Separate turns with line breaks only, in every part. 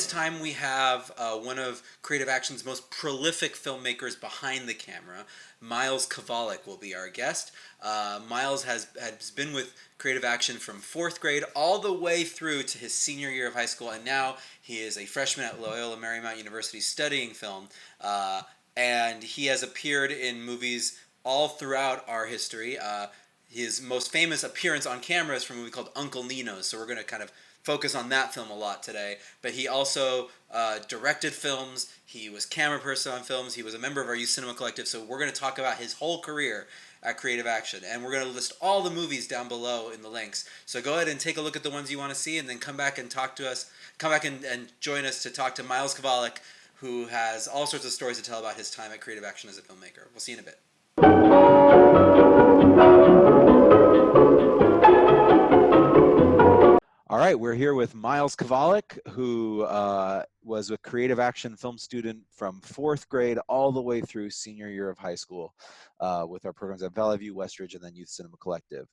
time we have one of Creative Action's most prolific filmmakers behind the camera. Myles Kovalik will be our guest. Myles has been with Creative Action from fourth grade all the way through to his senior year of high school, and now he is a freshman at Loyola Marymount University studying film. And he has appeared in movies all throughout our history. His most famous appearance on camera is from a movie called Uncle Nino, so we're going to kind of focus on that film a lot today. But he also directed films. He was camera person on films. He was a member of our youth cinema collective. So we're going to talk about his whole career at Creative Action, and we're going to list all the movies down below in the links. So go ahead and take a look at the ones you want to see, and then come back and talk to us. Come back and join us to talk to Myles Kovalik, who has all sorts of stories to tell about his time at Creative Action as a filmmaker. We'll see you in a bit. All right, we're here with Myles Kovalik, who was a Creative Action film student from fourth grade all the way through senior year of high school with our programs at Valley View, Westridge, and then Youth Cinema Collective.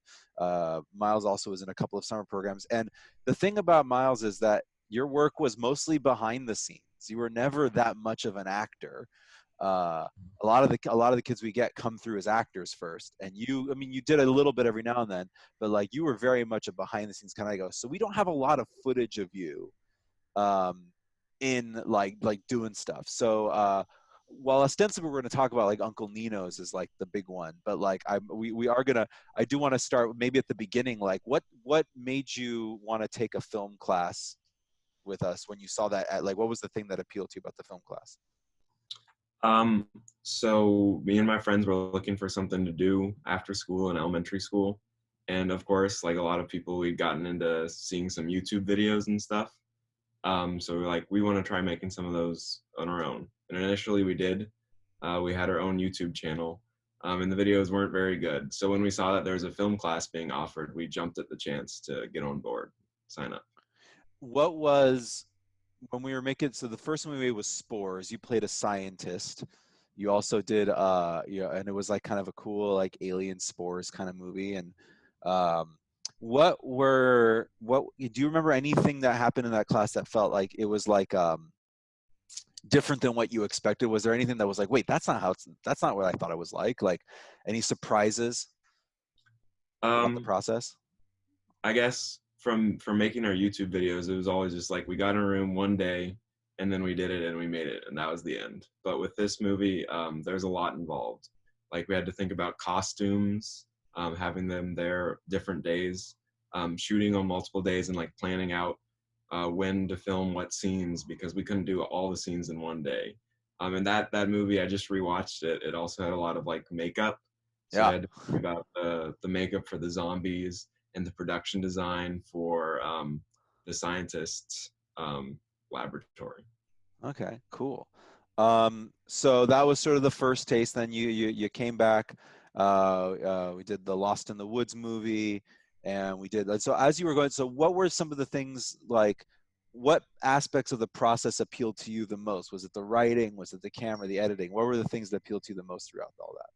Myles also was in a couple of summer programs. And the thing about Myles is that your work was mostly behind the scenes. You were never that much of an actor. A lot of the kids we get come through as actors first, and you did a little bit every now and then, but like you were very much a behind the scenes kind of guy. So we don't have a lot of footage of you in like doing stuff. So while ostensibly we're going to talk about like Uncle Nino's is like the big one, but like I do want to start maybe at the beginning. Like what made you want to take a film class with us when you saw that like what was the thing that appealed to you about the film class?
So me and my friends were looking for something to do after school in elementary school. And of course, like a lot of people, we'd gotten into seeing some YouTube videos and stuff. So we're like, we want to try making some of those on our own. And initially we did. We had our own YouTube channel, and the videos weren't very good. So when we saw that there was a film class being offered, we jumped at the chance to get on board, sign up.
What was when we were making, so the first one we made was Spores. You played a scientist. You also did and it was like kind of a cool like alien spores kind of movie. And what do you remember anything that happened in that class that felt like it was like different than what you expected? Was there anything that was like, wait, that's not what I thought it was like any surprises about the
Um,
process?
I guess from making our YouTube videos, it was always just like we got in a room one day and then we did it and we made it and that was the end. But with this movie, there's a lot involved. Like we had to think about costumes, having them there different days, shooting on multiple days and like planning out when to film what scenes because we couldn't do all the scenes in one day. And that movie, I just rewatched it. It also had a lot of like makeup. So I
Yeah.
had to think about the makeup for the zombies and the production design for the scientists' laboratory.
Okay, cool. So that was sort of the first taste. Then you came back. We did the Lost in the Woods movie, and we did. So as you were going, so what were some of the things like? What aspects of the process appealed to you the most? Was it the writing? Was it the camera? The editing? What were the things that appealed to you the most throughout all that?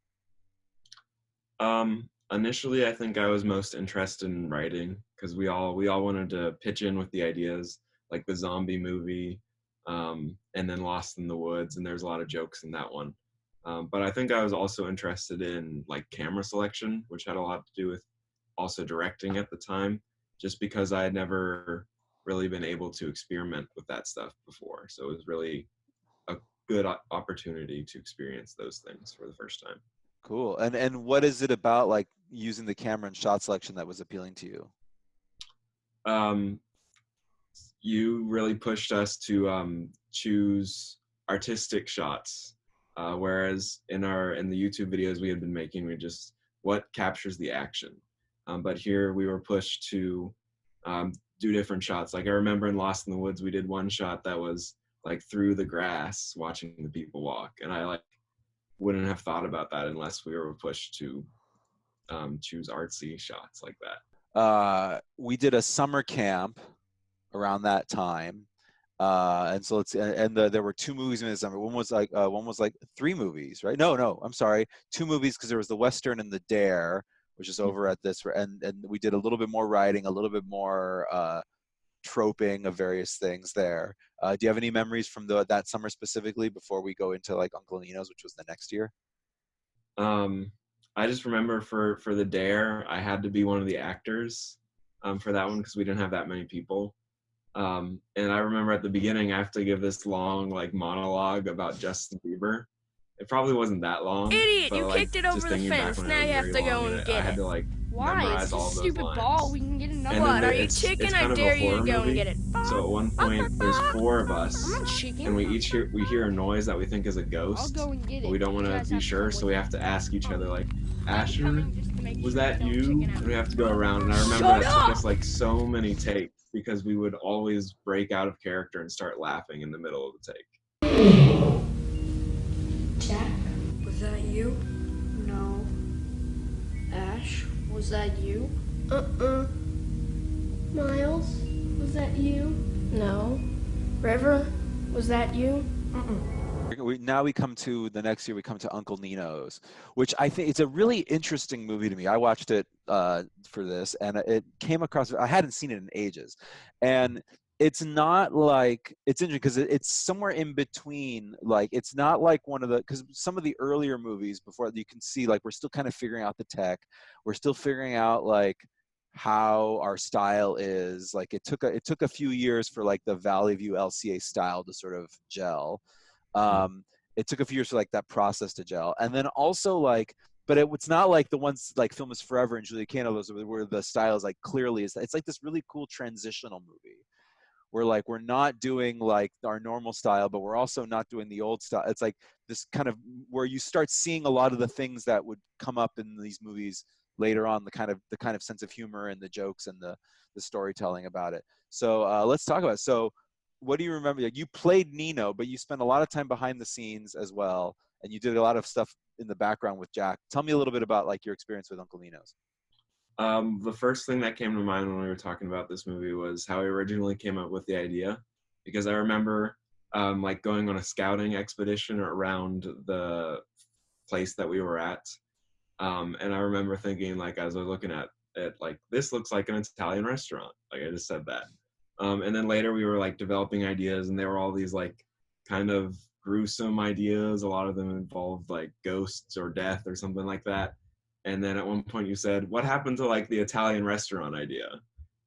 Initially, I think I was most interested in writing because we all wanted to pitch in with the ideas, like the zombie movie, and then Lost in the Woods, and there's a lot of jokes in that one. But I think I was also interested in like camera selection, which had a lot to do with also directing at the time, just because I had never really been able to experiment with that stuff before. So it was really a good opportunity to experience those things for the first time.
Cool. And what is it about like using the camera and shot selection that was appealing to you?
Um, you really pushed us to choose artistic shots, whereas in the YouTube videos we had been making, we just what captures the action. But here we were pushed to do different shots. Like I remember in Lost in the Woods, we did one shot that was like through the grass, watching the people walk, and I like wouldn't have thought about that unless we were pushed to choose artsy shots like that.
We did a summer camp around that time. And so there were two movies in the summer. One was like three movies, right? No, I'm sorry. Two movies because there was the Western and the Dare, which is over at this, and we did a little bit more writing, a little bit more
troping of various things there. Do you have any memories from that summer specifically before we go into like Uncle Nino's, which was the next year?
I just remember for the dare, I had to be one of the actors for that one because we didn't have that many people. And I remember at the beginning, I have to give this long like monologue about Justin Bieber. It probably wasn't that long.
Idiot,
but,
you
like,
kicked it
just
over the
thinking back
fence.
when
Now
it was
you have
very
to
long,
go and
I
get
had
it.
to like
Why? It's
memorize
just
all
a
those
stupid
lines.
ball. We can get another
And
one.
then
Are you
it's
chicken?
kind
I
of a
dare you to
horror
go and
movie.
get it.
So at one point, there's 4 of us,
I'm not chicken.
and we hear a noise that we think is a
I'll
ghost,
go and get it.
but we don't want
You
to
guys
be
have to
sure,
come
so
with
we
me.
have to ask each other like,
I'm
Asher,
coming just to make
was
sure
that
don't
you?
chicken out.
And we have to go around. And I remember
Shut
that took
up!
us like so many takes because we would always break out of character and start laughing in the middle of the take.
Jack, was that you? No. Ash, was that you?
Myles, was that you?
No. River, was that you?
Now we come to the next year. We come to Uncle Nino's, which I think it's a really interesting movie to me. I watched it for this, and it came across. I hadn't seen it in ages, and it's not like it's interesting because it's somewhere in between. Like it's not like one of the because some of the earlier movies before you can see like we're still kind of figuring out the tech. We're still figuring out like how our style is. Like it took a few years for like the Valley View LCA style to sort of gel. It took a few years for like that process to gel, and then also like, but it's not like the ones like Film Is Forever and Julia Cano, those where the style is like clearly is. It's like this really cool transitional movie where like we're not doing like our normal style, but we're also not doing the old style. It's like this kind of where you start seeing a lot of the things that would come up in these movies later on, the kind of sense of humor and the jokes and the storytelling about it. So let's talk about it. So what do you remember? You played Nino, but you spent a lot of time behind the scenes as well, and you did a lot of stuff in the background with Jack. Tell me a little bit about like your experience with Uncle Nino's.
The first thing that came to mind when we were talking about this movie was how we originally came up with the idea, because I remember like going on a scouting expedition around the place that we were at, and I remember thinking like as I was looking at it, like this looks like an Italian restaurant. Like I just said that. And then later we were like developing ideas, and there were all these like kind of gruesome ideas. A lot of them involved like ghosts or death or something like that. And then at one point you said, what happened to like the Italian restaurant idea?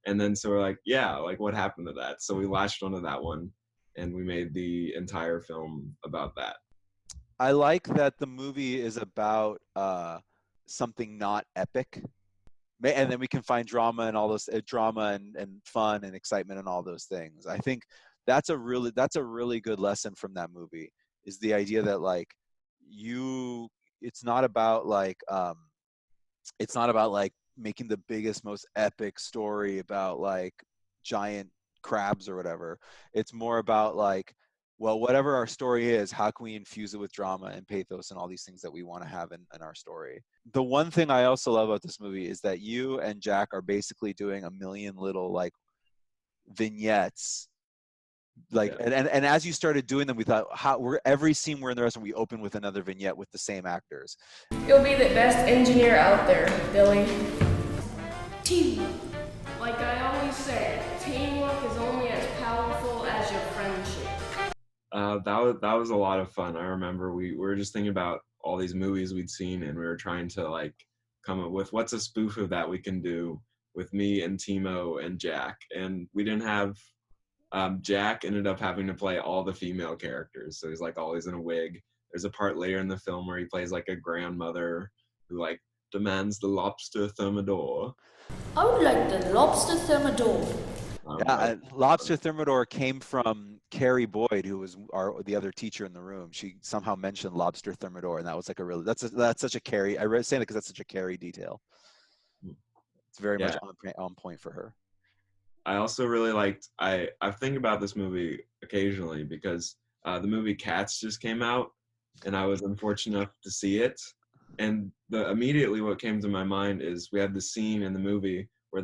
And then so we're like, yeah, like what happened to that? So we latched onto that one, and we made the entire film about that.
I like that the movie is about something not epic. And then we can find drama and all those drama and fun and excitement and all those things. I think that's a really good lesson from that movie, is the idea that like it's not about like making the biggest, most epic story about like giant crabs or whatever. It's more about like, well, whatever our story is, how can we infuse it with drama and pathos and all these things that we want to have in our story? The one thing I also love about this movie is that you and Jack are basically doing a million little like vignettes. Like,
Yeah.
and as you started doing them, we thought, every scene we're in the restaurant, we open with another vignette with the same actors.
You'll be the best engineer out there, Billy.
Teamwork.
Like I always say, teamwork is only as powerful as your friendship.
That was a lot of fun. I remember we were just thinking about all these movies we'd seen, and we were trying to like come up with what's a spoof of that we can do with me and Timo and Jack. And we didn't have Jack ended up having to play all the female characters, so he's like always in a wig. There's a part later in the film where he plays like a grandmother who like demands the lobster thermidor.
I would like the lobster thermidor.
Yeah, Lobster Thermidor came from Carrie Boyd, who was the other teacher in the room. She somehow mentioned Lobster Thermidor, and that was like that's such a Carrie. I read saying it because that's such a Carrie detail. It's very much on point for her.
I also really liked. I think about this movie occasionally because the movie Cats just came out, and I was unfortunate enough to see it. And immediately what came to my mind is we had the scene in the movie where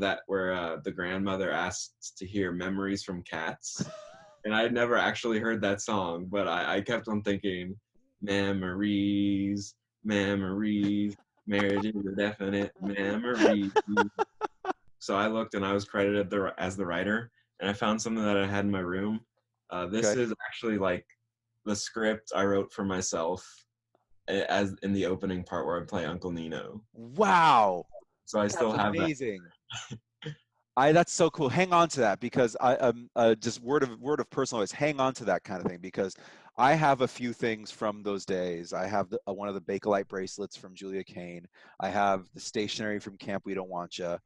the grandmother asks to hear memories from cats, and I had never actually heard that song, but I kept on thinking memories, memories, marriage is a definite memory. So I looked, and I was credited as the writer, and I found something that I had in my room. This
Okay.
is actually like the script I wrote for myself as in the opening part where I play Uncle Nino.
Wow.
So I still
That's
have that.
amazing. That's so cool. Hang on to that because just word of personal advice. Hang on to that kind of thing because I have a few things from those days. I have one of the Bakelite bracelets from Julia Kane. I have the stationery from Camp We Don't Want Ya.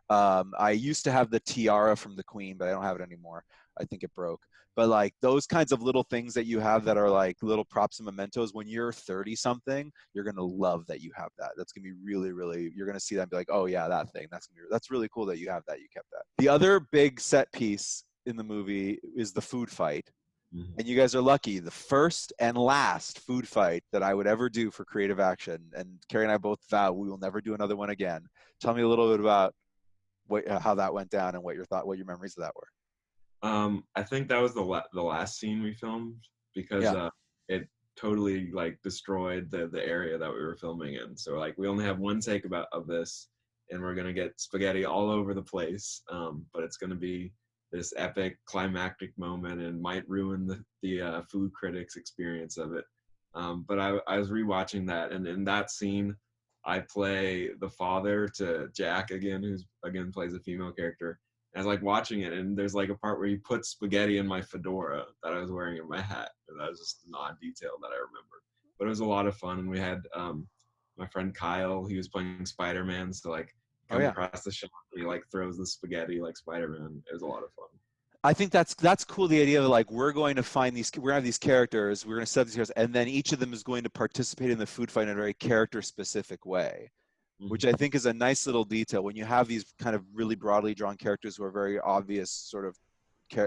I used to have the tiara from the Queen, but I don't have it anymore. I think it broke. But like those kinds of little things that you have that are like little props and mementos, when you're 30 something, you're gonna love that you have that. That's gonna be really, really. You're gonna see that and be like, oh yeah, that thing. That's really cool that you have that. You kept that. The other big set piece in the movie is the food fight.
Mhm.
And you guys are lucky. The first and last food fight that I would ever do for creative action, and Carrie and I both vow we will never do another one again. Tell me a little bit about how that went down and what your memories of that were.
I think that was the last scene we filmed because
Yeah.
it totally like destroyed the area that we were filming in. So like we only have one take of this, and we're gonna get spaghetti all over the place. But it's gonna be this epic climactic moment and might ruin the food critics experience of it. But I was rewatching that, and in that scene, I play the father to Jack again, who's again plays a female character. I was like watching it, and there's like a part where he put spaghetti in my fedora that I was wearing in my hat. And that was just an odd detail that I remember. But it was a lot of fun, and we had my friend Kyle. He was playing Spider-Man, so like
Oh
comes
yeah.
across the shop and he like throws the spaghetti like Spider-Man. It was a lot of fun.
I think that's cool. The idea of like we're going to have these characters, we're going to set these characters, and then each of them is going to participate in the food fight in a very character specific way, which I think is a nice little detail. When you have these kind of really broadly drawn characters who are very obvious, sort of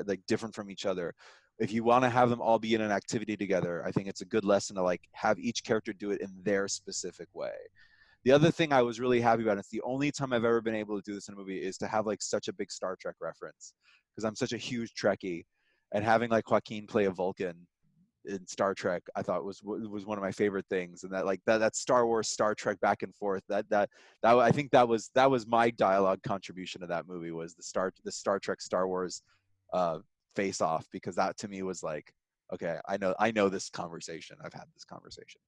like different from each other, if you want to have them all be in an activity together, I think it's a good lesson to like have each character do it in their specific way. The other thing I was really happy about, and it's the only time I've ever been able to do this in a movie, is to have like such a big Star Trek reference, because I'm such a huge Trekkie, and having like Joaquin play a Vulcan in Star Trek, I thought was one of my favorite things, and that Star Wars Star Trek back and forth, that I think that was my dialogue contribution to that movie, was the Star Trek Star Wars uh, face off, because that to me was like, okay, I know this conversation, I've had this conversation.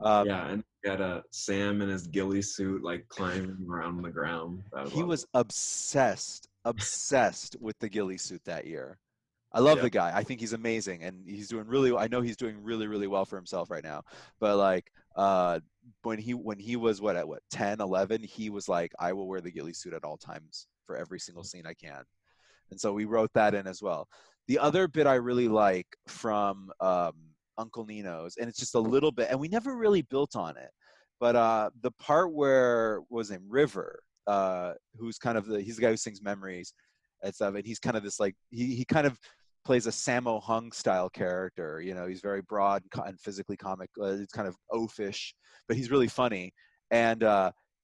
Yeah, and we got Sam in his ghillie suit like climbing around the ground. That was
He
awesome.
was obsessed with the ghillie suit that year. I love the guy. I think he's amazing, and I know he's doing really, really well for himself right now. But like, when he was at 10, 11, he was like, I will wear the ghillie suit at all times for every single scene I can. And so we wrote that in as well. The other bit I really like from Uncle Nino's, and it's just a little bit, and we never really built on it, but the part where was in River, who's kind of he's the guy who sings Memories and stuff, and he's kind of this like he kind of plays a Sammo Hung style character. You know, he's very broad and physically comic. It's kind of oafish, but he's really funny. And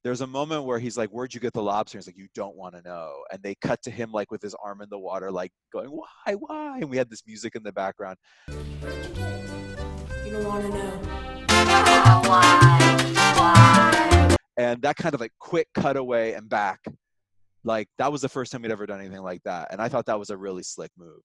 there's a moment where he's like, "Where'd you get the lobster?" And he's like, "You don't want to know." And they cut to him like with his arm in the water, like going, why?" And we had this music in the background.
You don't want to know.
And that kind of like quick cutaway and back, like that was the first time we'd ever done anything like that. And I thought that was a really slick move.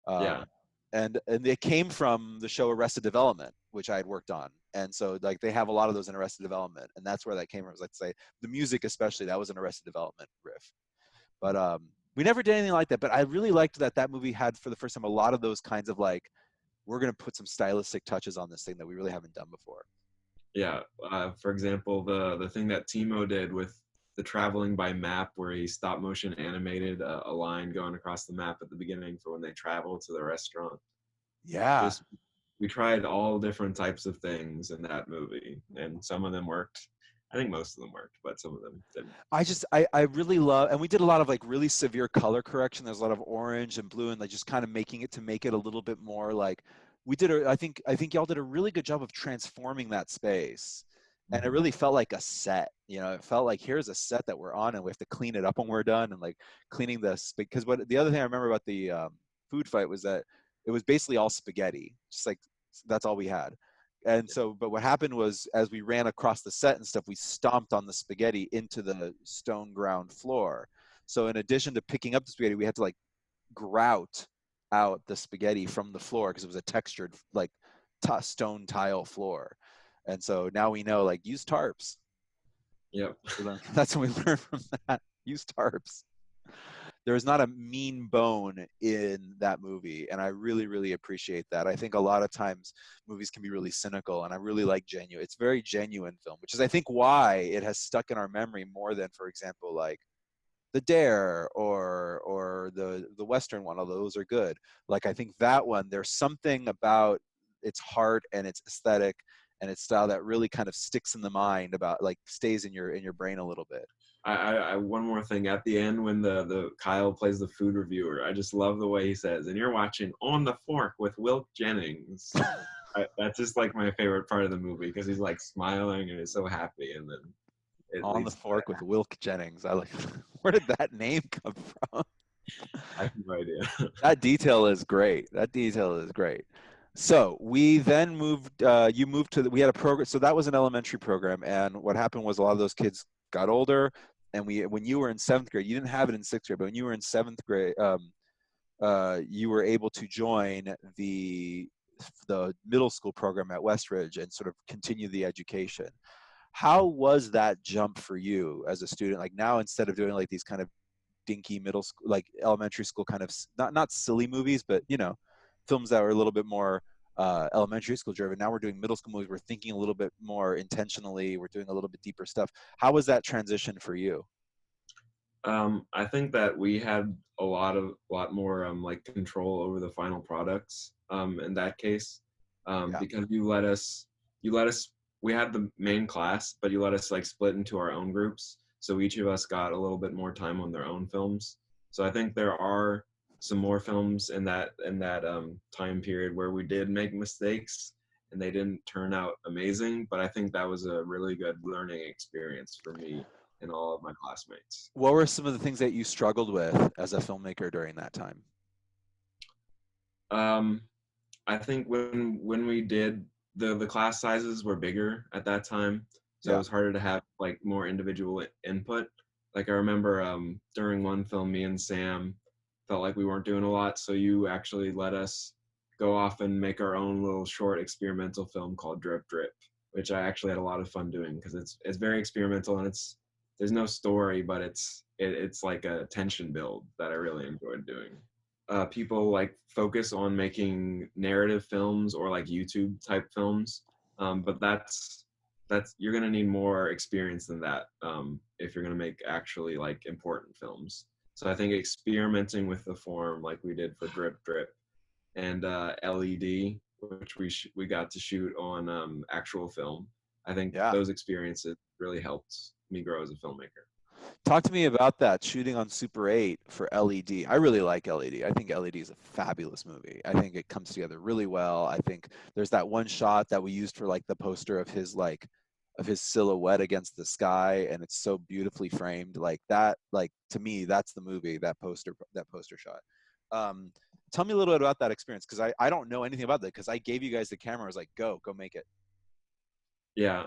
Yeah.
And it came from the show Arrested Development, which I had worked on. And so like they have a lot of those in Arrested Development, and that's where that came from. Was like say the music, especially, that was an Arrested Development riff. But we never did anything like that. But I really liked that movie had for the first time a lot of those kinds of like, we're gonna put some stylistic touches on this thing that we really haven't done before.
Yeah. For example, the thing that Timo did with the traveling by map, where he stop motion animated a line going across the map at the beginning for when they travel to the restaurant.
Yeah.
Just we tried all different types of things in that movie, and some of them worked. I think most of them worked, but some of them didn't.
I really love, and we did a lot of like really severe color correction. There's a lot of orange and blue, and like just kind of making it a little bit more like I think y'all did a really good job of transforming that space. And it really felt like a set, you know, it felt like here's a set that we're on and we have to clean it up when we're done, and like cleaning this, because the other thing I remember about the food fight was that it was basically all spaghetti, just like that's all we had. And so, but what happened was as we ran across the set and stuff, we stomped on the spaghetti into the stone ground floor. So in addition to picking up the spaghetti, we had to like grout out the spaghetti from the floor because it was a textured like stone tile floor. And so now we know, like, use tarps.
Yep.
That's what we learned from that. Use tarps. There is not a mean bone in that movie, and I really, really appreciate that. I think a lot of times movies can be really cynical, and I really like genuine. It's very genuine film, which is, I think, why it has stuck in our memory more than, for example, like The Dare or the Western one, although those are good. Like, I think that one, there's something about its heart and its aesthetic and its style that really kind of sticks in the mind, about like stays in your brain a little bit.
I one more thing at the end when the Kyle plays the food reviewer. I just love the way he says, "And you're watching On the Fork with Wilk Jennings." That's just like my favorite part of the movie because he's like smiling and he's so happy, and then
On the Fork with Wilk Jennings. I like. Where did that name come from?
I have no idea.
That detail is great. That detail is great. So we then moved. You moved to we had a program. So that was an elementary program, and what happened was a lot of those kids got older. And when you were in 7th grade, you didn't have it in 6th grade, but when you were in 7th grade, you were able to join the middle school program at Westridge and sort of continue the education. How was that jump for you as a student? Like, now, instead of doing like these kind of dinky middle school, like elementary school kind of not silly movies, but films that were a little bit more elementary school driven. Now we're doing middle school movies. We're thinking a little bit more intentionally. We're doing a little bit deeper stuff. How was that transition for you?
I think that we had a lot more like control over the final products in that case, because you let us. We had the main class, but you let us like split into our own groups. So each of us got a little bit more time on their own films. So I think there are some more films in that time period where we did make mistakes and they didn't turn out amazing. But I think that was a really good learning experience for me and all of my classmates.
What were some of the things that you struggled with as a filmmaker during that time?
I think when we did the class sizes were bigger at that time, so it was harder to have like more individual input. Like I remember during one film, me and Sam felt like we weren't doing a lot, so you actually let us go off and make our own little short experimental film called Drip Drip, which I actually had a lot of fun doing because it's very experimental and there's no story, but it's like a tension build that I really enjoyed doing. People like focus on making narrative films or like YouTube type films, but that's you're gonna need more experience than that if you're gonna make actually like important films. So I think experimenting with the form like we did for Drip Drip and LED, which we got to shoot on actual film. I think those experiences really helped me grow as a filmmaker.
Talk to me about that, shooting on Super 8 for LED. I really like LED. I think LED is a fabulous movie. I think it comes together really well. I think there's that one shot that we used for like the poster of his silhouette against the sky, and it's so beautifully framed. Like that, like to me, that's the movie, that poster shot. Tell me a little bit about that experience, because I don't know anything about that, because I gave you guys the camera. I was like, go make it.
Yeah.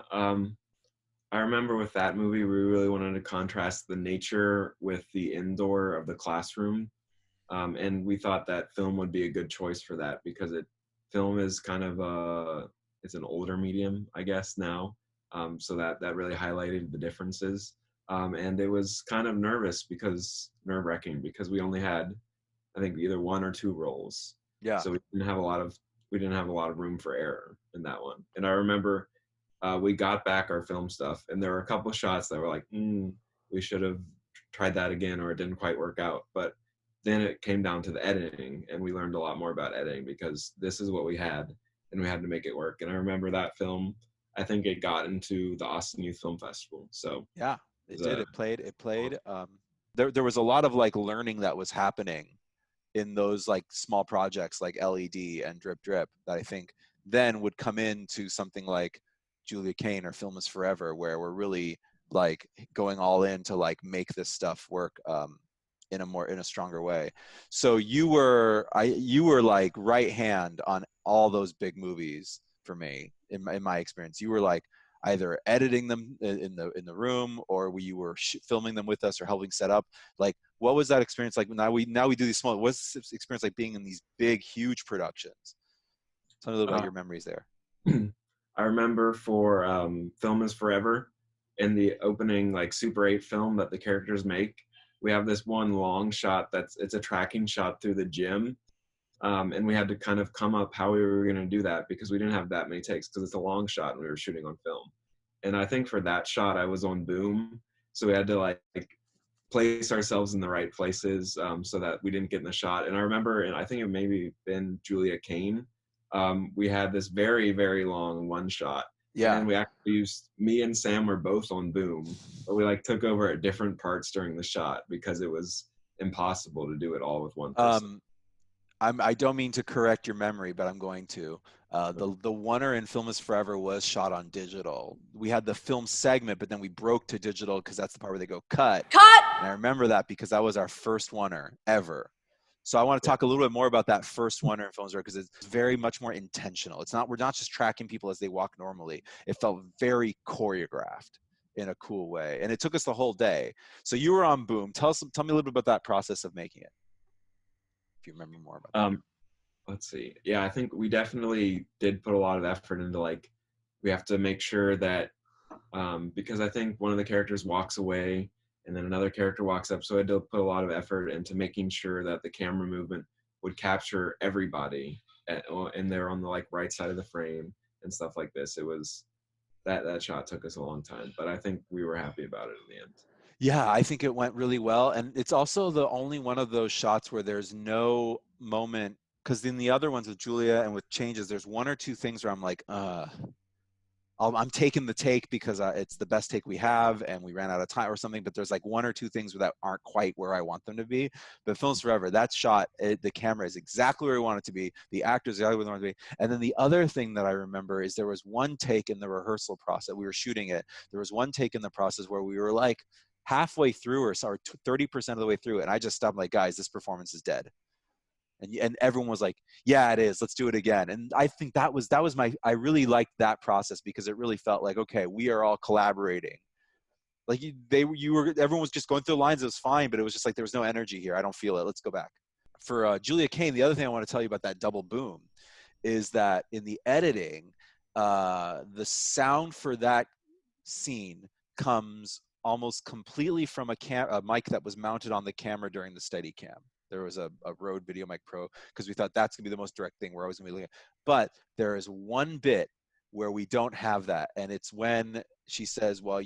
I remember with that movie, we really wanted to contrast the nature with the indoor of the classroom. And we thought that film would be a good choice for that because film is kind of it's an older medium, I guess, now. So that really highlighted the differences. And it was kind of nerve-wracking because we only had, I think, either one or two rolls.
Yeah.
So we didn't have a lot of room for error in that one. And I remember we got back our film stuff, and there were a couple of shots that were like, we should have tried that again, or it didn't quite work out. But then it came down to the editing, and we learned a lot more about editing because this is what we had, and we had to make it work. And I remember that film, I think it got into the Austin Youth Film Festival. So
yeah, it did. It played. There was a lot of like learning that was happening in those like small projects like LED and Drip Drip that I think then would come into something like Julia Kane or Film is Forever, where we're really like going all in to like make this stuff work in a stronger way. So you were like right hand on all those big movies for me in my experience. You were like, either editing them in the room, or you were filming them with us or helping set up? Like, what was that experience like? Now we do these small. What's this experience like being in these big, huge productions? Tell me a little about your memories there.
I remember for Film is Forever, in the opening like Super 8 film that the characters make, we have this one long shot it's a tracking shot through the gym. And we had to kind of come up how we were going to do that because we didn't have that many takes because it's a long shot and we were shooting on film. And I think for that shot, I was on boom. So we had to like place ourselves in the right places so that we didn't get in the shot. And I remember, and I think it maybe been Julia Kane, we had this very, very long one shot.
Yeah.
And we actually used, me and Sam were both on boom, but we like took over at different parts during the shot because it was impossible to do it all with one person.
I don't mean to correct your memory, but I'm going to. The oneer in Film is Forever was shot on digital. We had the film segment, but then we broke to digital because that's the part where they go cut.
Cut!
And I remember that because that was our first oneer ever. So I want to talk a little bit more about that first oneer in Film is Forever because it's very much more intentional. We're not just tracking people as they walk normally. It felt very choreographed in a cool way, and it took us the whole day. So you were on boom. Tell me a little bit about that process of making it, if you remember more about that.
Let's see. Yeah, I think we definitely did put a lot of effort into like, we have to make sure that, because I think one of the characters walks away and then another character walks up. So I had to put a lot of effort into making sure that the camera movement would capture everybody and they're on the like right side of the frame and stuff like this. It was, that shot took us a long time, but I think we were happy about it in the end.
Yeah, I think it went really well. And it's also the only one of those shots where there's no moment, because in the other ones with Julia and with changes, there's one or two things where I'm like, I'm taking the take because it's the best take we have and we ran out of time or something, but there's like one or two things that aren't quite where I want them to be. But Films Forever, that shot, the camera is exactly where we want it to be. The actors exactly where they want it to be. And then the other thing that I remember is there was one take in the rehearsal process. We were shooting it. There was one take in the process where we were like halfway through or 30% of the way through. And I just stopped like, guys, this performance is dead. And everyone was like, yeah, it is. Let's do it again. And I think that was I really liked that process because it really felt like, okay, we are all collaborating. Like everyone was just going through the lines. It was fine, but it was just like, there was no energy here. I don't feel it. Let's go back. For Julia Kane, the other thing I want to tell you about that double boom is that in the editing, the sound for that scene comes almost completely from a mic that was mounted on the camera during the Steadicam. There was a Rode Video Mic Pro because we thought that's gonna be the most direct thing we're always gonna be looking at. But there is one bit where we don't have that, and it's when she says, when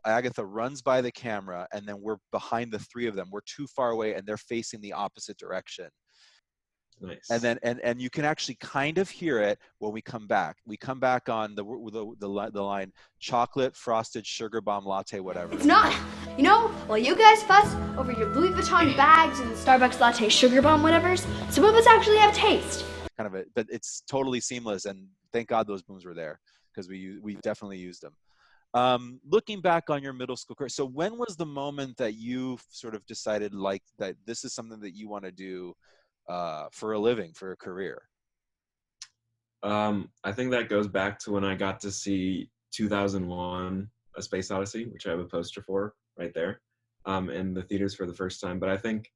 Agatha runs by the camera, and then we're behind the three of them. We're too far away, and they're facing the opposite direction.
Nice.
And then and you can actually kind of hear it when we come back. We come back on the line, chocolate frosted sugar bomb latte, whatever.
It's not. You know, while you guys fuss over your Louis Vuitton bags and Starbucks latte sugar bomb whatevers, some of us actually have taste.
Kind of it, but it's totally seamless, and thank God those booms were there because we definitely used them. Looking back on your middle school career, so when was the moment that you sort of decided like that this is something that you want to do for a living, for a career?
I think that goes back to when I got to see 2001 A Space Odyssey, which I have a poster for right there, in the theaters for the first time. But I think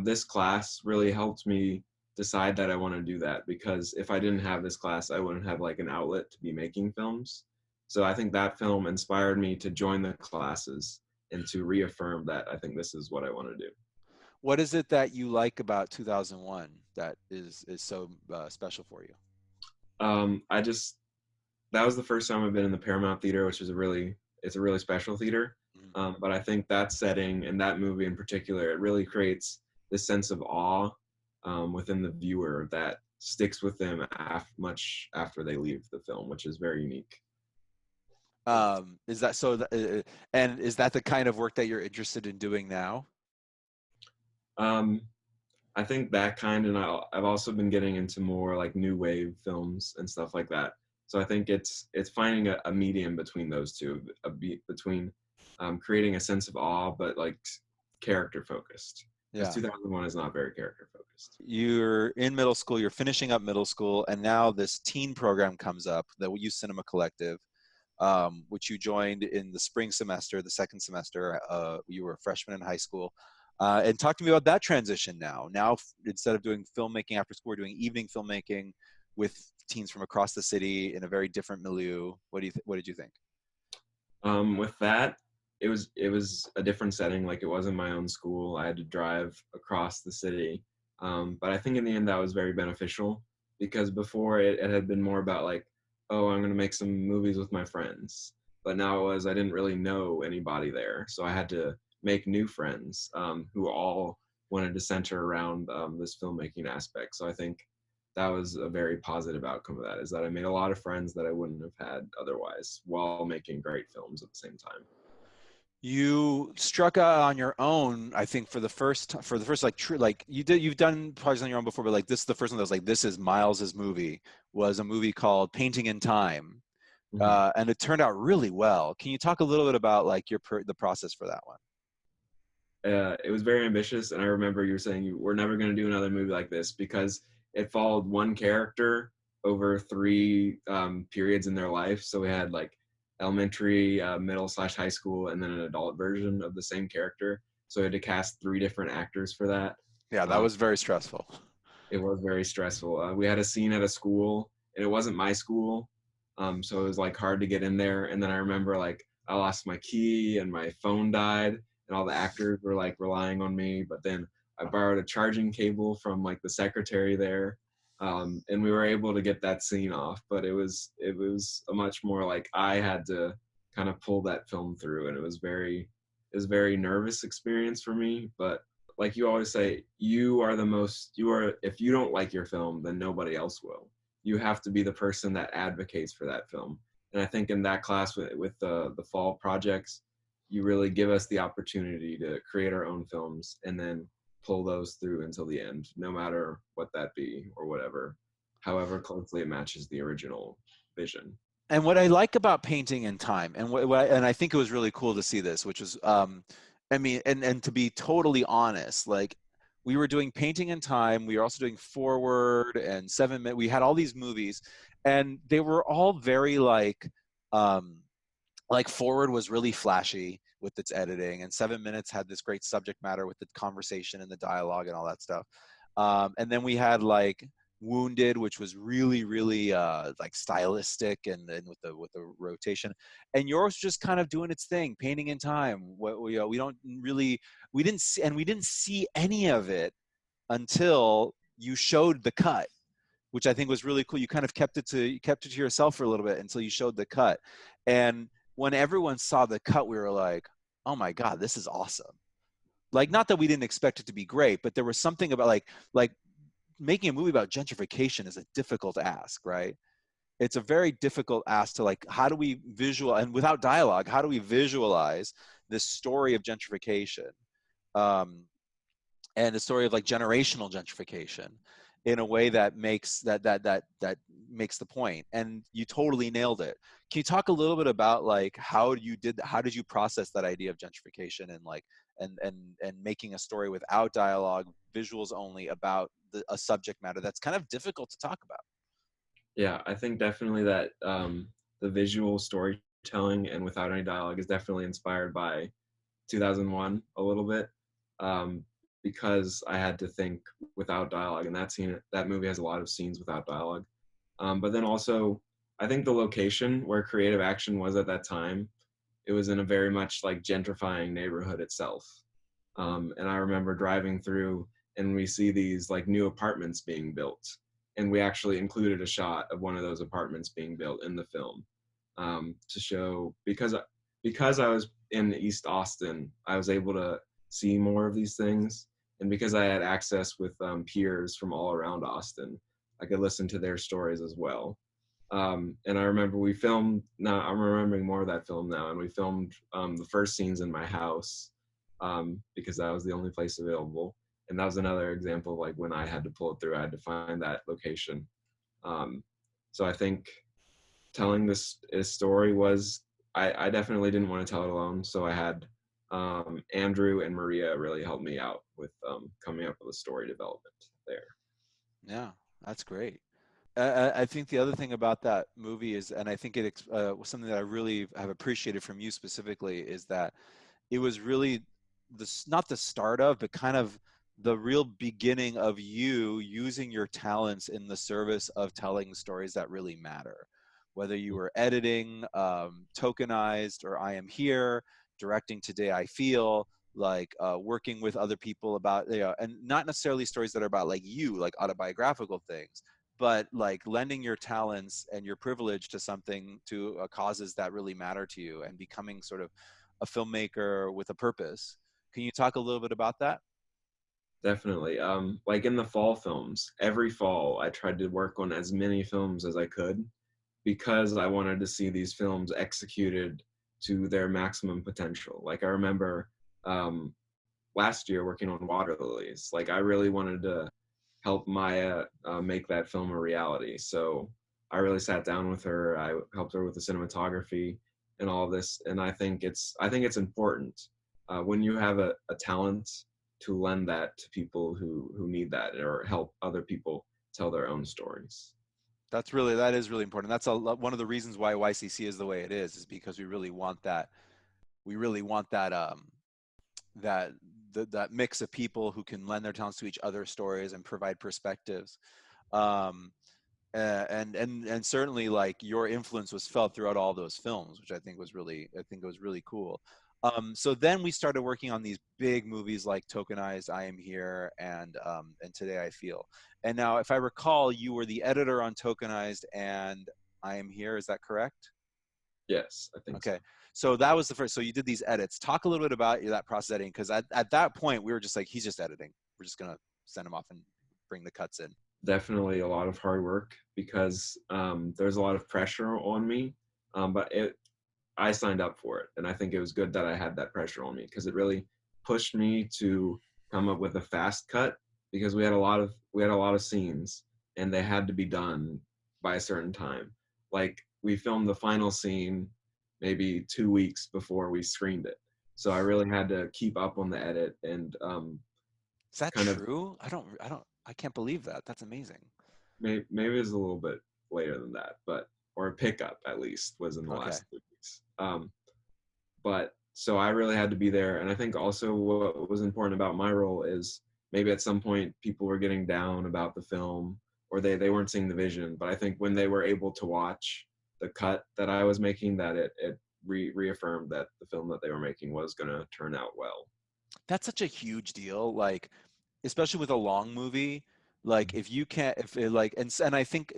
this class really helped me decide that I want to do that, because if I didn't have this class, I wouldn't have like an outlet to be making films. So I think that film inspired me to join the classes and to reaffirm that I think this is what I want to do.
What is it that you like about 2001 that is so special for you?
That was the first time I've been in the Paramount Theater, which is it's a really special theater. But I think that setting and that movie in particular, it really creates this sense of awe within the viewer that sticks with them much after they leave the film, which is very unique.
Is that so? And is that the kind of work that you're interested in doing now?
I think that kind, and I've also been getting into more like new wave films and stuff like that. So I think it's finding a medium between those two, between creating a sense of awe, but like character focused. because
Yeah.
2001 is not very character focused.
You're in middle school, you're finishing up middle school, and now this teen program comes up, the Youth Cinema Collective, which you joined in the spring semester, the second semester. You were a freshman in high school. And talk to me about that transition now. Now, instead of doing filmmaking after school, we're doing evening filmmaking with teens from across the city in a very different milieu. What did you think?
With that, it was a different setting. Like, it wasn't my own school. I had to drive across the city. But I think in the end that was very beneficial, because before it had been more about like, oh, I'm going to make some movies with my friends. But now it was, I didn't really know anybody there. So I had to make new friends who all wanted to center around this filmmaking aspect. So I think that was a very positive outcome of that, is that I made a lot of friends that I wouldn't have had otherwise while making great films at the same time.
You struck out on your own, I think, for the first like true, like you've done projects on your own before, but like this is the first one that was like, this is Myles's movie, was a movie called Painting in Time. And it turned out really well. Can you talk a little bit about like the process for that one?
It was very ambitious, and I remember you were saying we're never going to do another movie like this, because it followed one character over 3 periods in their life. So we had like elementary, middle/high school, and then an adult version of the same character. So we had to cast 3 different actors for that.
Yeah, that was very stressful.
It was very stressful. We had a scene at a school, and it wasn't my school, so it was like hard to get in there. And then I remember like I lost my key and my phone died, and all the actors were like relying on me. But then I borrowed a charging cable from like the secretary there, and we were able to get that scene off. But it was a much more like I had to kind of pull that film through, and it was a very nervous experience for me. But like you always say, if you don't like your film, then nobody else will. You have to be the person that advocates for that film. And I think in that class with the fall projects, you really give us the opportunity to create our own films and then pull those through until the end, no matter what that be or however closely it matches the original vision.
And what I like about Painting in Time, and and I think it was really cool to see this, which is, I mean, and to be totally honest, like we were doing Painting in Time, we were also doing Forward and 7 Minutes. We had all these movies, and they were all very like Forward was really flashy with its editing, and 7 Minutes had this great subject matter with the conversation and the dialogue and all that stuff. And then we had like Wounded, which was really, really like stylistic and with the rotation, and yours just kind of doing its thing, Painting in Time. We didn't see any of it until you showed the cut, which I think was really cool. You kind of kept it to yourself for a little bit until you showed the cut, and when everyone saw the cut, we were like, oh my God, this is awesome. Like, not that we didn't expect it to be great, but there was something about like making a movie about gentrification is a difficult ask, right? It's a very difficult ask to like, how do we and without dialogue, how do we visualize this story of gentrification, and a story of like generational gentrification in a way that makes that makes the point? And you totally nailed it. Can you talk a little bit about like how did you process that idea of gentrification and like and making a story without dialogue, visuals only, about a subject matter that's kind of difficult to talk about?
Yeah, I think definitely that the visual storytelling and without any dialogue is definitely inspired by 2001 a little bit, because I had to think without dialogue, and that movie has a lot of scenes without dialogue. But then also, I think the location where Creative Action was at that time, it was in a very much like gentrifying neighborhood itself. And I remember driving through, and we see these like new apartments being built, and we actually included a shot of one of those apartments being built in the film, to show, because I was in East Austin, I was able to see more of these things, and because I had access with peers from all around Austin, I could listen to their stories as well. And I remember we filmed, now I'm remembering more of that film now, and we filmed the first scenes in my house, because that was the only place available. And that was another example of like when I had to pull it through, I had to find that location. So I think telling this story was, I definitely didn't want to tell it alone. So I had Andrew and Maria really helped me out with coming up with a story development there.
Yeah, that's great. I think the other thing about that movie is, and I think it was something that I really have appreciated from you specifically, is that it was really not the start of, but kind of the real beginning of you using your talents in the service of telling stories that really matter. Whether you were editing, tokenized, or I Am Here, directing Today I Feel, like working with other people about, and not necessarily stories that are about like you, like autobiographical things, but like lending your talents and your privilege to something, to causes that really matter to you, and becoming sort of a filmmaker with a purpose. Can you talk a little bit about that?
Definitely. Like in the fall films, every fall I tried to work on as many films as I could because I wanted to see these films executed to their maximum potential. Like I remember um, last year working on Water Lilies. Like I really wanted to help Maya make that film a reality. So I really sat down with her. I helped her with the cinematography and all of this. And I think it's important when you have a talent to lend that to people who need that, or help other people tell their own stories.
That is really important. That's one of the reasons why YCC is the way it is because we really want that. We really want that that that mix of people who can lend their talents to each other's stories and provide perspectives. Um, and certainly like your influence was felt throughout all those films, which I think it was really cool. So then we started working on these big movies like Tokenized, I Am Here, and Today I Feel. And now, if I recall, you were the editor on Tokenized and I Am Here. Is that correct?
Yes, I think so.
Okay. So that was the first. So you did these edits. Talk a little bit about that process editing, because at that point we were just like, he's just editing. We're just gonna send him off and bring the cuts in.
Definitely a lot of hard work because there's a lot of pressure on me, but I signed up for it, and I think it was good that I had that pressure on me because it really pushed me to come up with a fast cut because we had a lot of scenes and they had to be done by a certain time. Like we filmed the final scene maybe 2 weeks before we screened it, so I really had to keep up on the edit and
Is that
kind of
true? I can't believe that. That's amazing.
maybe it's a little bit later than that, but or a pickup at least was in the
Okay.
last 2 weeks. But so I really had to be there, and I think also what was important about my role is maybe at some point people were getting down about the film or they weren't seeing the vision, but I think when they were able to watch the cut that I was making, that it reaffirmed that the film that they were making was going to turn out well.
That's such a huge deal. Like, especially with a long movie, like if you can't, if it, like, and I think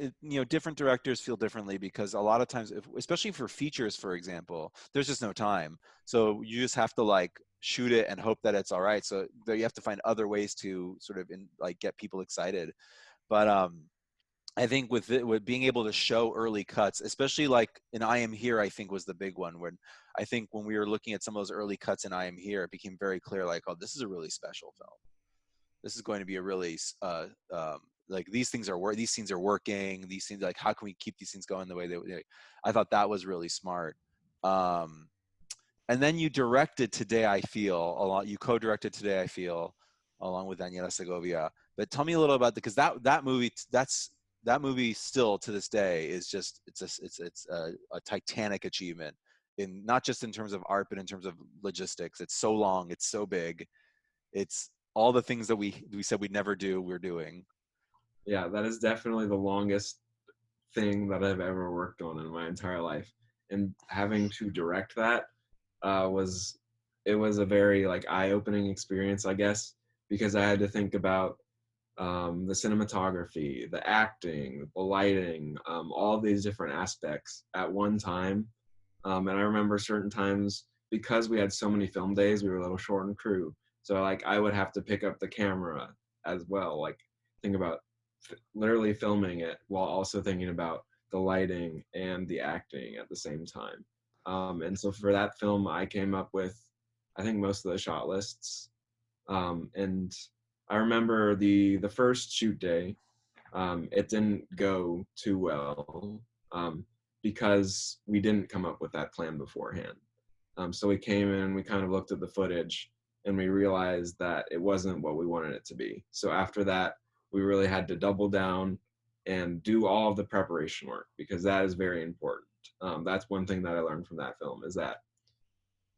different directors feel differently because a lot of times, especially for features, for example, there's just no time. So you just have to like shoot it and hope that it's all right. So there you have to find other ways to sort of like get people excited. But I think with being able to show early cuts, especially like in I Am Here, I think was the big one. When I think when we were looking at some of those early cuts in I Am Here, it became very clear, like, oh, this is a really special film. This is going to be a really like these scenes are working. These scenes, like, how can we keep these things going the way they? I thought that was really smart. Um, and then you directed Today I Feel along. You co-directed Today I Feel along with Daniela Segovia. But tell me a little about because that movie still to this day is just it's a titanic achievement in not just in terms of art but in terms of logistics. It's so long, it's so big, it's all the things that we said we'd never do, we're doing.
Yeah, that is definitely the longest thing that I've ever worked on in my entire life, and having to direct that was it was a very like eye-opening experience, I guess, because I had to think about the cinematography, the acting, the lighting, all these different aspects at one time. And I remember certain times because we had so many film days, we were a little short in crew. So like I would have to pick up the camera as well, like think about literally filming it while also thinking about the lighting and the acting at the same time. And so for that film, I came up with, I think, most of the shot lists. And I remember the first shoot day, it didn't go too well because we didn't come up with that plan beforehand. So we came in, we kind of looked at the footage, and we realized that it wasn't what we wanted it to be. So after that, we really had to double down and do all of the preparation work, because that is very important. That's one thing that I learned from that film, is that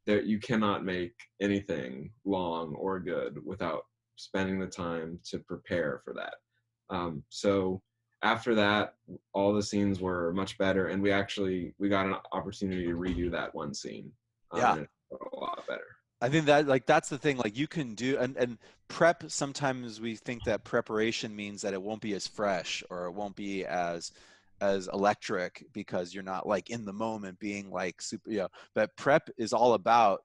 you cannot make anything long or good without spending the time to prepare for that. So after that, all the scenes were much better, and we got an opportunity to redo that one scene.
Yeah.
And it got a lot better.
I think that, like, that's the thing, like, you can do, and prep, sometimes we think that preparation means that it won't be as fresh, or it won't be as electric, because you're not like in the moment being like super, but prep is all about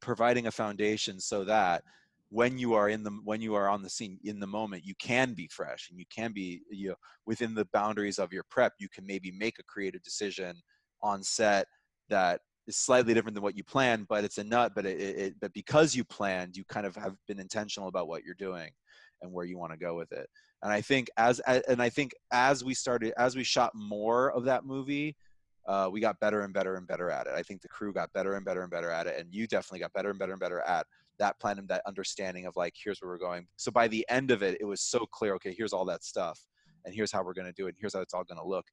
providing a foundation so that when you are on the scene in the moment, you can be fresh, and you can be, within the boundaries of your prep, you can maybe make a creative decision on set that is slightly different than what you planned, but it's a nut, but because you planned, you kind of have been intentional about what you're doing and where you want to go with it. And I think as we shot more of that movie, we got better and better and better at it. I think the crew got better and better and better at it, and you definitely got better and better and better at that plan and that understanding of, like, here's where we're going. So by the end of it, it was so clear, okay, here's all that stuff, and here's how we're going to do it, and here's how it's all going to look.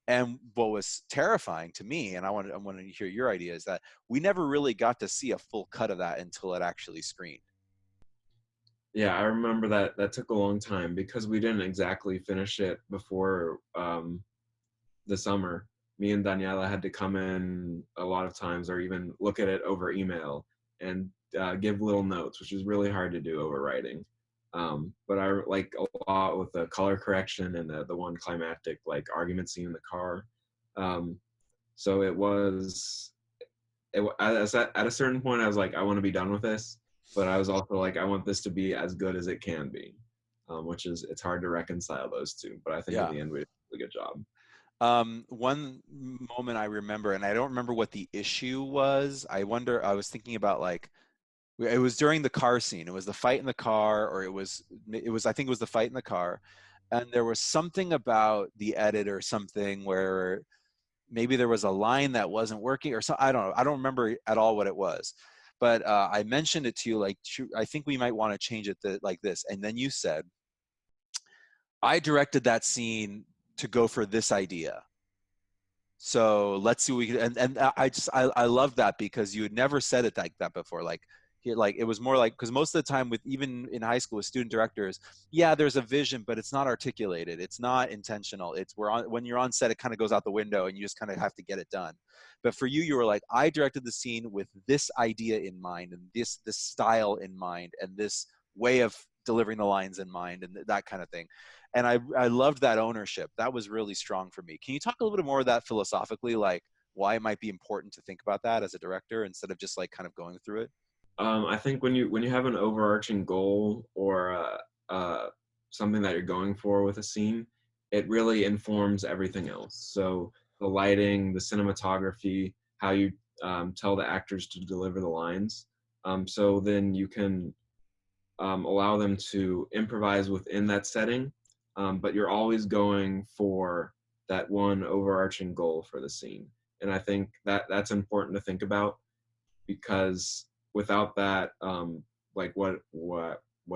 And what was terrifying to me, and I want to hear your idea, is that we never really got to see a full cut of that until it actually screened.
Yeah, I remember that took a long time, because we didn't exactly finish it before the summer. Me and Daniela had to come in a lot of times, or even look at it over email and give little notes, which is really hard to do over writing. But I like a lot with the color correction and the one climactic, like, argument scene in the car. So at a certain point, I was like, I want to be done with this, but I was also like, I want this to be as good as it can be, it's hard to reconcile those two. But I think in the end, we did a good job.
One moment I remember, and I don't remember what the issue was. I was thinking about, like, it was during the car scene. It was the fight in the car, or I think it was the fight in the car. And there was something about the edit or something where maybe there was a line that wasn't working, or so. I don't know. I don't remember at all what it was, but I mentioned it to you, like, I think we might want to change it like this. And then you said, I directed that scene to go for this idea. So let's see what we can, and I love that, because you had never said it like that before. Like it was more like, because most of the time, with even in high school with student directors, there's a vision, but it's not articulated, it's not intentional. When you're on set, it kind of goes out the window, and you just kind of have to get it done. But for you, you were like, I directed the scene with this idea in mind, and this style in mind, and this way of delivering the lines in mind, and that kind of thing. And I loved that ownership. That was really strong for me. Can you talk a little bit more of that philosophically, like why it might be important to think about that as a director instead of just like kind of going through it?
I think when you have an overarching goal, or something that you're going for with a scene, it really informs everything else. So the lighting, the cinematography, how you tell the actors to deliver the lines. So then you can allow them to improvise within that setting, but you're always going for that one overarching goal for the scene. And I think that's important to think about, because without that, like, what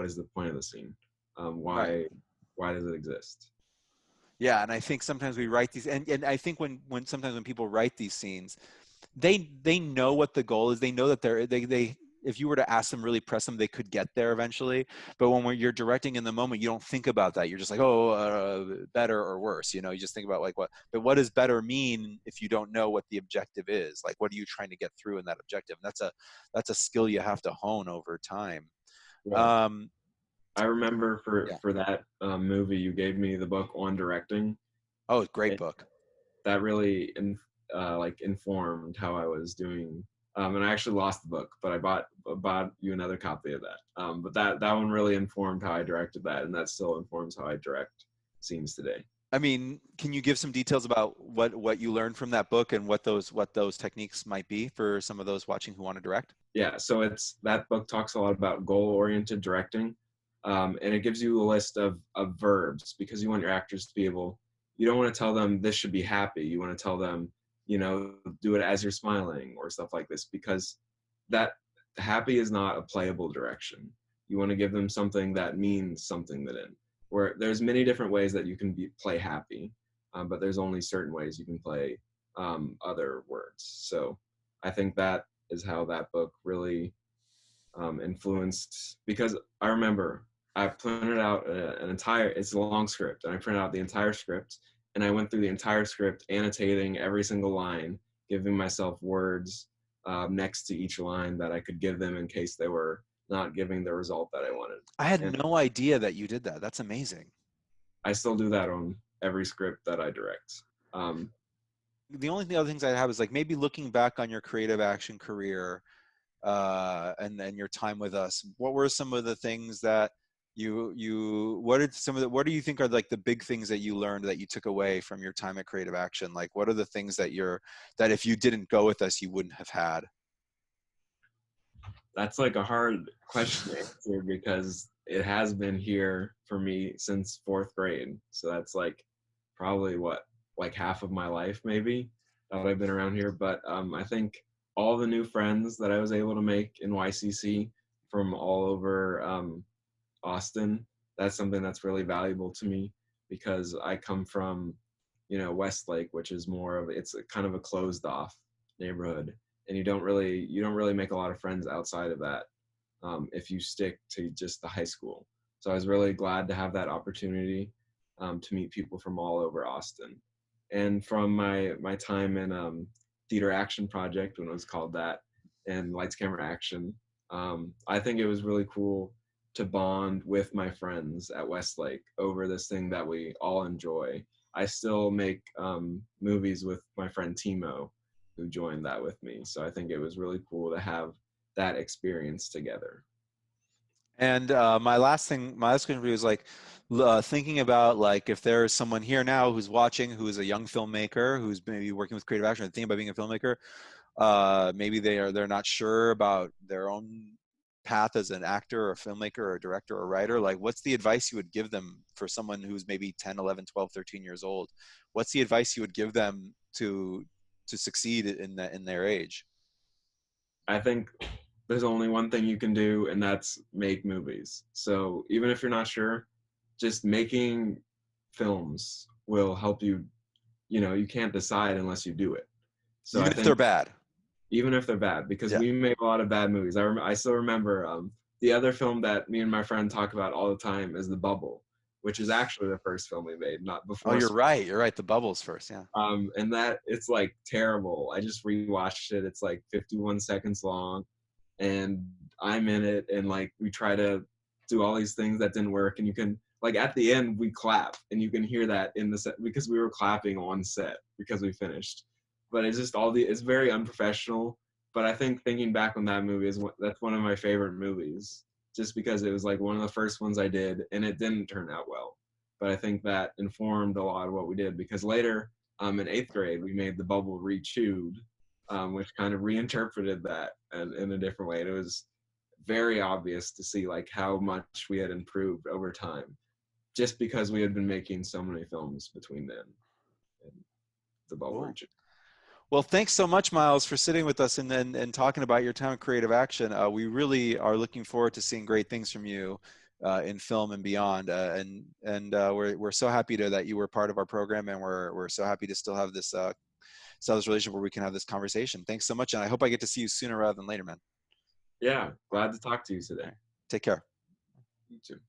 is the point of the scene? Why does it exist?
Yeah, and I think sometimes we write these, and I think when sometimes when people write these scenes, they know what the goal is. They know that they if you were to ask them, really press them, they could get there eventually. But when you're directing in the moment, you don't think about that. You're just like, better or worse. You just think about, like, but what does better mean if you don't know what the objective is? Like, what are you trying to get through in that objective? And that's a skill you have to hone over time.
Yeah. I remember for that movie, you gave me the book on directing.
Oh, great book.
That really informed how I was doing. And I actually lost the book, but I bought you another copy of that. But that one really informed how I directed that, and that still informs how I direct scenes today.
I mean, can you give some details about what you learned from that book and what those techniques might be for some of those watching who want to direct?
Yeah, so that book talks a lot about goal-oriented directing, and it gives you a list of verbs, because you want your actors to be able. You don't want to tell them this should be happy. You want to tell them, do it as you're smiling or stuff like this, because that happy is not a playable direction. You want to give them something that means something to them. Where there's many different ways that you can play happy, but there's only certain ways you can play other words. So I think that is how that book really influenced, because I remember I printed out it's a long script, and I printed out the entire script, and I went through the entire script, annotating every single line, giving myself words next to each line that I could give them in case they were not giving the result that I wanted.
I had
And
no idea that you did that. That's amazing.
I still do that on every script that I direct.
The only other things I have is like maybe looking back on your creative action career and then your time with us. What were some of the things that what do you think are like the big things that you learned that you took away from your time at Creative Action? Like, what are the things that that if you didn't go with us, you wouldn't have had?
That's like a hard question to answer, because it has been here for me since 4th grade. So that's like probably like half of my life maybe that I've been around here. But I think all the new friends that I was able to make in YCC from all over Austin, that's something that's really valuable to me, because I come from, Westlake, which is it's kind of a closed off neighborhood, and you don't really make a lot of friends outside of that if you stick to just the high school. So I was really glad to have that opportunity to meet people from all over Austin. And from my time in Theater Action Project, when it was called that, and Lights Camera Action, I think it was really cool to bond with my friends at Westlake over this thing that we all enjoy. I still make movies with my friend Timo, who joined that with me. So I think it was really cool to have that experience together.
And my last question for you is like thinking about like if there's someone here now who's watching, who is a young filmmaker, who's maybe working with creative action and thinking about being a filmmaker, maybe they're not sure about their own path as an actor or a filmmaker or a director or a writer. Like, what's the advice you would give them for someone who's maybe 10, 11, 12, 13 years old? What's the advice you would give them to succeed in their age?
I think there's only one thing you can do, and that's make movies. So even if you're not sure, just making films will help you. You can't decide unless you do it. So
Even if they're bad.
Even if they're bad, because
Yeah.
we made a lot of bad movies. I still remember the other film that me and my friend talk about all the time is The Bubble, which is actually the first film we made, not before.
Oh, you're right. You're right. The Bubble's first, yeah.
And that, it's like terrible. I just rewatched it. It's like 51 seconds long, and I'm in it, and like we try to do all these things that didn't work, and you can, like, at the end we clap, and you can hear that in the set, because we were clapping on set because we finished. But it's just it's very unprofessional. But I think thinking back on that movie that's one of my favorite movies, just because it was like one of the first ones I did, and it didn't turn out well. But I think that informed a lot of what we did, because later in 8th grade we made The Bubble Re-Chewed, which kind of reinterpreted that in a different way. And it was very obvious to see like how much we had improved over time, just because we had been making so many films between then and The Bubble
Cool.
Re-Chewed.
Well, thanks so much, Myles, for sitting with us and talking about your time at Creative Action. We really are looking forward to seeing great things from you in film and beyond. We're so happy that you were part of our program, and we're so happy to still have this relationship where we can have this conversation. Thanks so much, and I hope I get to see you sooner rather than later, man.
Yeah, glad to talk to you today.
Take care.
You too.